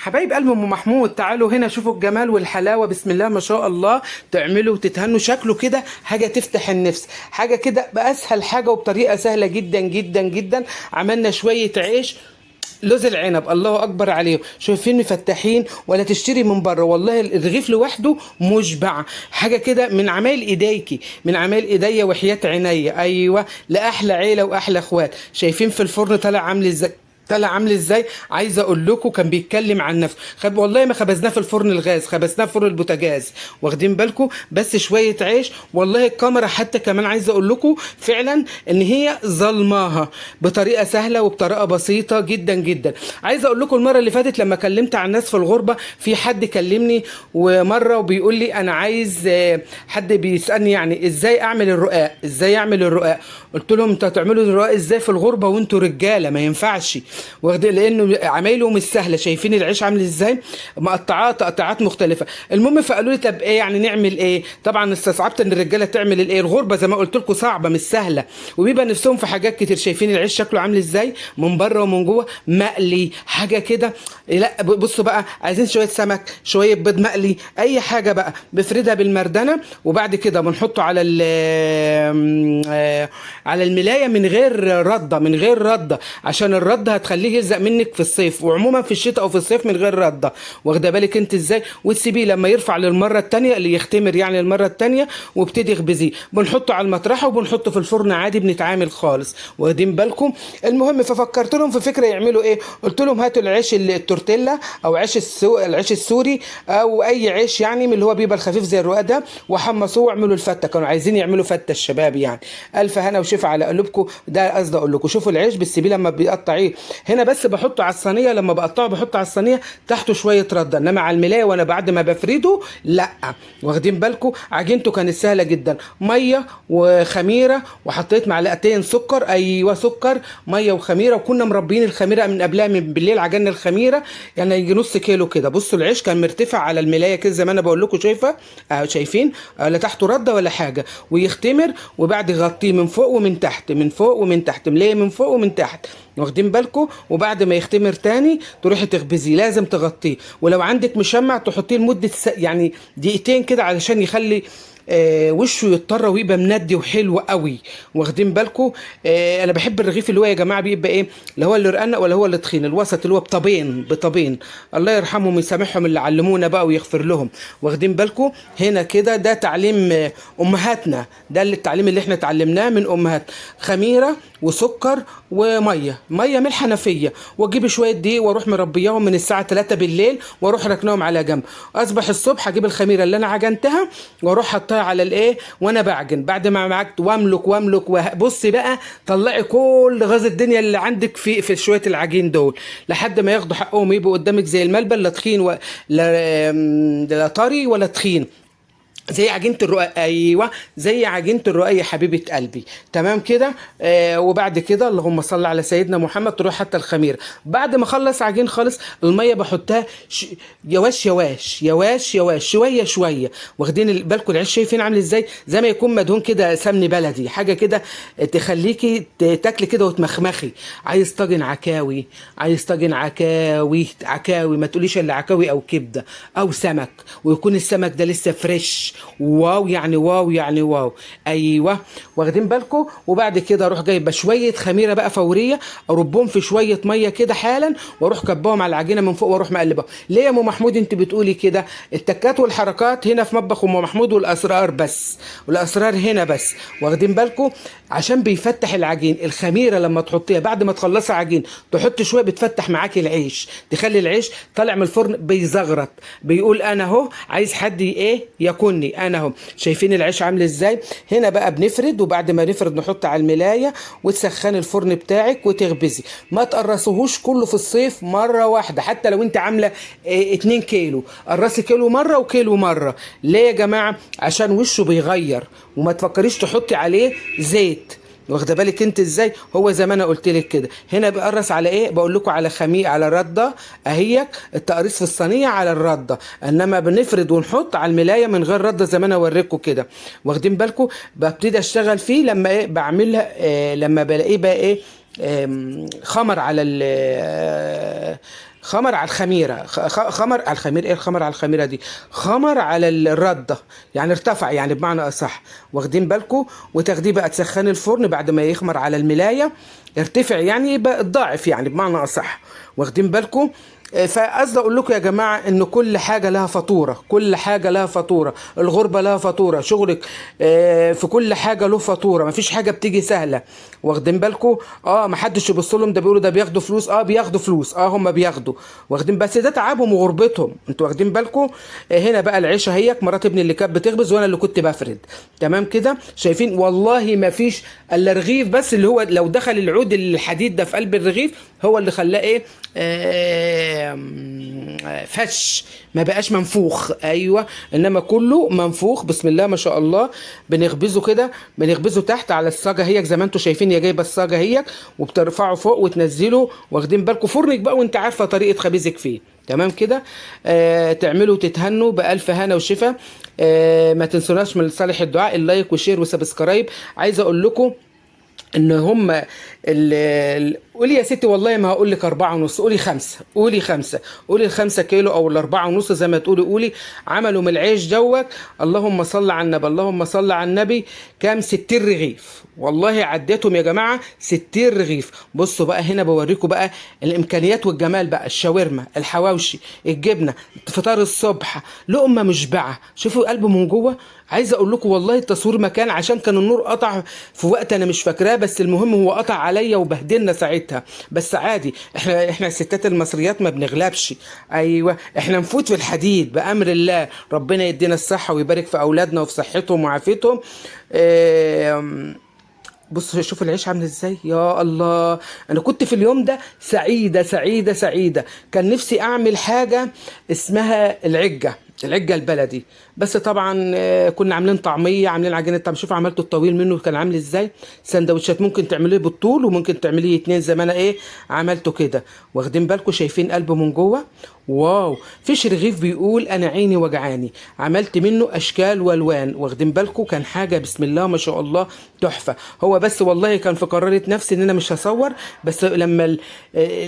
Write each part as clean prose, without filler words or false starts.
حبايب قلب ام محمود، تعالوا هنا شوفوا الجمال والحلاوه، بسم الله ما شاء الله. تعملوا وتتهنوا، شكله كده حاجه تفتح النفس، حاجه كده باسهل حاجه وبطريقه سهله جدا جدا جدا. عملنا شويه عيش لوز العنب، الله اكبر عليهم، شايفين مفتحين ولا تشتري من بره، والله الرغيف لوحده مشبع. حاجه كده من عمايل ايديكي، من عمايل ايديا وحياه عينيا. ايوه، لاحلى عيله واحلى اخوات. شايفين في الفرن طالع عامل ازاي؟ طلع عامل ازاي؟ عايزه اقول لكم كان بيتكلم عن نفسه. والله ما خبزناه في الفرن الغاز، خبزناه في فرن البوتاجاز، واخدين بالكم؟ بس شويه عيش، والله الكاميرا حتى كمان عايزه اقول لكم فعلا ان هي ظلماها بطريقه سهله وبطريقه بسيطه جدا جدا. عايزه اقول لكم المره اللي فاتت لما كلمت عن الناس في الغربه، في حد كلمني ومره وبيقول لي انا عايز حد بيسالني يعني ازاي اعمل الرقاق، ازاي اعمل الرقاق. قلت لهم انتوا هتعملوا الرقاق ازاي في الغربه وانتوا رجاله؟ ما ينفعش، لانه عمايله مش سهله. شايفين العيش عامل ازاي؟ مقطعات تقطيعات مختلفه. المهم فقالوا لي طب ايه يعني نعمل ايه؟ طبعا استصعبت ان الرجاله تعمل الايه، الغربه زي ما قلت لكم صعبه مش سهله، وبيبقى نفسهم في حاجات كتير. شايفين العيش شكله عامل ازاي من بره ومن جوه؟ مقلي حاجه كده. لا بصوا بقى، عايزين شويه سمك، شويه بيض مقلي، اي حاجه بقى بفردها بالمردنه، وبعد كده بنحطه على على الملايه من غير رده، من غير رده، عشان الرده هتخليه يلزق منك في الصيف، وعموما في الشتاء او في الصيف من غير رده. واخده بالك انت ازاي؟ وتسيبيه لما يرفع للمره الثانيه، اللي يختمر يعني المره الثانيه، وابتدي اخبزيه. بنحطه على المطرحه وبنحطه في الفرن عادي، بنتعامل خالص، واخدين بالكم؟ المهم ففكرت لهم في فكره يعملوا ايه. قلت لهم هاتوا العيش التورتيلا او العيش السوري، او اي عيش يعني من اللي هو بيبقى الخفيف زي الرقاق ده، وحمصوه واعملوا الفته. كانوا عايزين يعملوا فته الشباب يعني. الف هنا وشفا على قلوبكم. ده قصدي اقول لكم، شوفوا العيش بتسيبيه لما بيقطعيه هنا، بس بحطه على الصينيه، لما بقطعه بحطه على الصينيه تحته شويه رده، انما على الملايه وانا بعد ما بفرده لا. واخدين بالكم؟ عجينته كانت سهله جدا، ميه وخميره، وحطيت معلقتين سكر، ايوه سكر، ميه وخميره، وكنا مربيين الخميره من قبلها من بالليل، عجننا الخميره يعني يجي نص كيلو كده. بصوا العيش كان مرتفع على الملايه كده زي ما انا بقول لكم، شايفه؟ شايفين؟ لا تحته رده ولا حاجه، ويختمر، وبعد يغطيه من فوق ومن تحت، من فوق ومن تحت، ملايه من فوق ومن تحت، واخدين بالكم؟ وبعد ما يختمر تاني تروحي تخبزيه، لازم تغطيه، ولو عندك مشمع تحطيه لمده يعني دقيقتين كده علشان يخلي وشه يضطر ويبقى مندي وحلو قوي. واخدين بالكم؟ انا بحب الرغيف اللي هو يا جماعه بيبقى ايه، اللي هو اللي رقنق ولا هو اللي تخين، الوسط اللي هو بطبين بطبين. الله يرحمهم ويسامحهم اللي علمونا بقى ويغفر لهم. واخدين بالكم؟ هنا كده ده تعليم امهاتنا، ده اللي التعليم اللي احنا اتعلمناه من امهات. خميره وسكر وميه، ميه من الحنفيه، واجيب شويه دقيق واروح مربياهم من الساعه 3 بالليل، واروح ركناهم على جنب. اصبح الصبح اجيب الخميره اللي انا عجنتها واروح حطها على الايه وانا بعجن. بعد ما عجنت واملك واملك بصي بقى، طلعي كل غاز الدنيا اللي عندك في شويه العجين دول، لحد ما ياخدوا حقهم، يبقوا قدامك زي الملبن، لا تخين لا طري ولا تخين، زي عجينه الرقاق. ايوه زي عجينه الرقاق يا حبيبه قلبي. تمام كده؟ وبعد كده اللهم صل على سيدنا محمد، تروح حتى الخميره. بعد ما اخلص عجين خالص، الميه بحطها يواش يواش يواش يواش، شويه شويه. واخدين بالكم العيش شايفين عامل ازاي؟ زي ما يكون مدهون كده سمن بلدي، حاجه كده تخليكي تاكلي كده وتمخمخي. عايز طاجن عكاوي، عايز طاجن عكاوي، عكاوي ما تقوليش الا عكاوي او كبده او سمك، ويكون السمك ده لسه فريش، واو يعني واو يعني واو. ايوه واخدين بالكم؟ وبعد كده اروح جايبه شويه خميره بقى فوريه، اربهم في شويه ميه كده حالا، واروح كبهم على العجينه من فوق، واروح مقلبها. ليه يا ام محمود انت بتقولي كده؟ التكات والحركات هنا في مطبخ ام محمود، والاسرار بس، والاسرار هنا بس. واخدين بالكم؟ عشان بيفتح العجين. الخميره لما تحطيها بعد ما تخلصي عجين تحط شويه، بتفتح معاكي العيش، تخلي العيش طالع من الفرن بيزغرط، بيقول انا اهو عايز حد ايه يكوني انا اهو. شايفين العيش عامل ازاي؟ هنا بقى بنفرد، وبعد ما نفرد نحط على الملايه، وتسخني الفرن بتاعك وتخبزي. ما تقرصوهوش كله في الصيف مره واحده، حتى لو انت عامله 2 كيلو، قرصي كيلو مره وكيلو مره. ليه يا جماعه؟ عشان وشه بيغير، وما تفكريش تحطي عليه زيت. واخده بالك انت ازاي؟ هو زي ما انا قلت لك كده. هنا بقرص على ايه؟ بقول لكم على على رده اهيك، التقريص في الصينيه على الرده، انما بنفرد ونحط على الملايه من غير رده زي ما انا اوريكم كده. واخدين بالكم؟ ببتدي اشتغل فيه لما ايه بعملها، لما بلاقيه بقى ايه خمر على خمر على الخميره، خمر على الخميره. ايه الخمر على الخميره دي؟ خمر على الرده، يعني ارتفع يعني بمعنى اصح، واخدين بالكم. وتاخديه بقى تسخني الفرن بعد ما يخمر على الملايه، ارتفع يعني يبقى الضعف يعني بمعنى اصح، واخدين بالكم. فقصدي اقول لكم يا جماعه ان كل حاجه لها فاتوره، كل حاجه لها فاتوره، الغربه لها فاتوره، شغلك في كل حاجه له فاتوره، مفيش حاجه بتيجي سهله، واخدين بالكم. ما حدش يبص لهم ده بيقولوا ده بياخدوا فلوس، بياخدوا فلوس، هم بياخدوا، واخدين، بس ده تعبهم وغربتهم، انتوا واخدين بالكم. هنا بقى العيشه هيك مرات ابني اللي كانت بتخبز وانا اللي كنت بفرد، تمام كده. شايفين والله ما فيش الا رغيف بس، اللي هو لو دخل العود الحديد ده في قلب الرغيف هو اللي خلاه ايه، فش، ما بقاش منفوخ. ايوه، انما كله منفوخ بسم الله ما شاء الله. بنخبزه كده، بنخبزه تحت على الصاجه هيك زي ما انتم شايفين، يا جايبه الصاجه هيك وبترفعه فوق وتنزله، واخدين بالكم. فرنك بقى وانت عارفه طريقه خبيزك فيه، تمام كده. تعملوا تتهنوا بألف هنا وشفا. ما تنسوناش من صالح الدعاء اللايك وشير وسبسكرايب. عايز اقول لكم ان هم قولي يا ستي والله ما هقول لك 4.5، قولي 5، قولي 5، قولي ال5 كيلو او ال4.5 زي ما تقولي، قولي. عملوا من العيش دوت، اللهم صل على النبي، اللهم صل على النبي، كام؟ 60 رغيف، والله عديتهم يا جماعه 60 رغيف. بصوا بقى هنا بوريكم بقى الامكانيات والجمال بقى، الشاورما، الحواوشي، الجبنه، فطار الصبح، لقمه مشبعه. شوفوا قلبه من جوه. عايز اقول لكم والله التصوير مكان عشان كان النور قطع في وقت انا مش فاكراه، بس المهم هو قطع عليا وبهدلنا ساعتها، بس عادي، احنا الستات المصريات ما بنغلبش. ايوه، احنا نفوت في الحديد بامر الله. ربنا يدينا الصحه ويبارك في اولادنا وفي صحتهم وعافيتهم. بص شوف العيش عامل ازاي، يا الله. انا كنت في اليوم ده سعيده سعيده سعيده. كان نفسي اعمل حاجه اسمها العجه البلدي، بس طبعا كنا عاملين طعميه، عاملين عجينه طعم. شوف عملته الطويل منه كان عامل ازاي. سندوتشات ممكن تعمليه بالطول وممكن تعمليه 2 زي ما انا عملته كده، واخدين بالكم. شايفين قلبه من جوه، واو. فيش رغيف بيقول انا عيني وجعاني. عملت منه اشكال والوان، واخدين بالكم. كان حاجه بسم الله ما شاء الله تحفه. هو بس والله كان في قرارة نفسي ان انا مش هصور، بس لما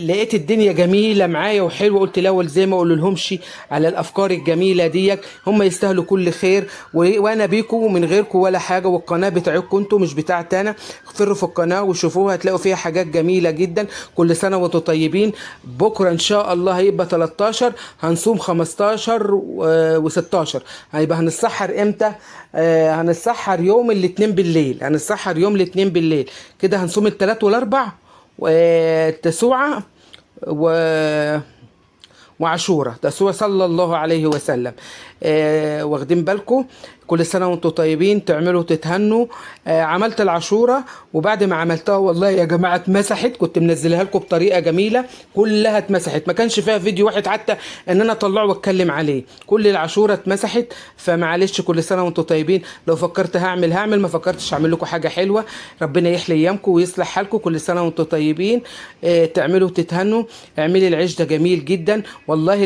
لقيت الدنيا جميله معايا وحلوه قلت الاول زي ما اقول لهمش على الافكار الجميله ديت، هم يستاهلوا كل خير. وانا بيكم ومن غيركم ولا حاجه، والقناه بتاعتكم انتوا مش بتاعتي انا. اغفروا في القناه وشوفوها، هتلاقوا فيها حاجات جميله جدا. كل سنه وانتم طيبين. بكره ان شاء الله هيبقى 13، هنصوم 15 و16. هيبقى هنتسحر امتى؟ هنتسحر يوم الاثنين بالليل، هنتسحر يوم الاثنين بالليل كده. هنصوم الثلاث والاربع والتسوعة وعاشوره، تسوع صلى الله عليه وسلم. واخدين بالكم. كل سنه وانتم طيبين. تعملوا تتهنوا. عملت العاشوره، وبعد ما عملتها والله يا جماعه اتمسحت. كنت منزلها لكم بطريقه جميله، كلها اتمسحت، ما كانش فيها فيديو واحد حتى ان انا اطلعه واتكلم عليه. كل العاشوره اتمسحت، فمعلش. كل سنه وانتم طيبين. لو فكرت هعمل، ما فكرتش اعمل لكم حاجه حلوه. ربنا يحلي ايامكم ويصلح حالكم. كل سنه وانتم طيبين. تعملوا تتهنوا. اعملي العيش ده جميل جدا والله.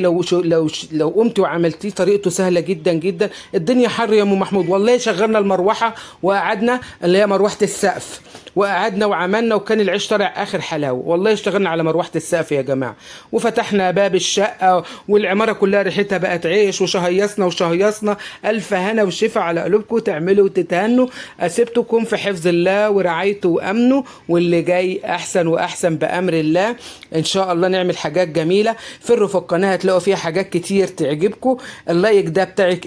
لو قمتي وعملتيه طريقته سهله جدا جدا. الدنيا حر يا ام محمود، والله شغلنا المروحه وقعدنا، اللي هي مروحه السقف، وقعدنا وعملنا، وكان العيش طالع اخر حلاوه. والله اشتغلنا على مروحه السقف يا جماعه، وفتحنا باب الشقه والعماره كلها ريحتها بقت عيش، وشهيصنا. الف هنا وشفا على قلوبكم. تعملوا وتتهنوا. اسيبتكم في حفظ الله ورعايته وامنه، واللي جاي احسن واحسن بامر الله. ان شاء الله نعمل حاجات جميله. فروا في القناه هتلاقوا فيها حاجات كتير تعجبكم. اللايك ده بتاعك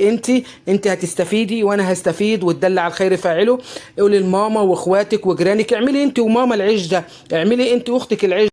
انت هتستفيدي وانا هستفيد، وتدل على الخير فاعله. قولي لماما واخواتك وجيرانك، اعملي انت وماما العيش ده، اعملي انت واختك العيش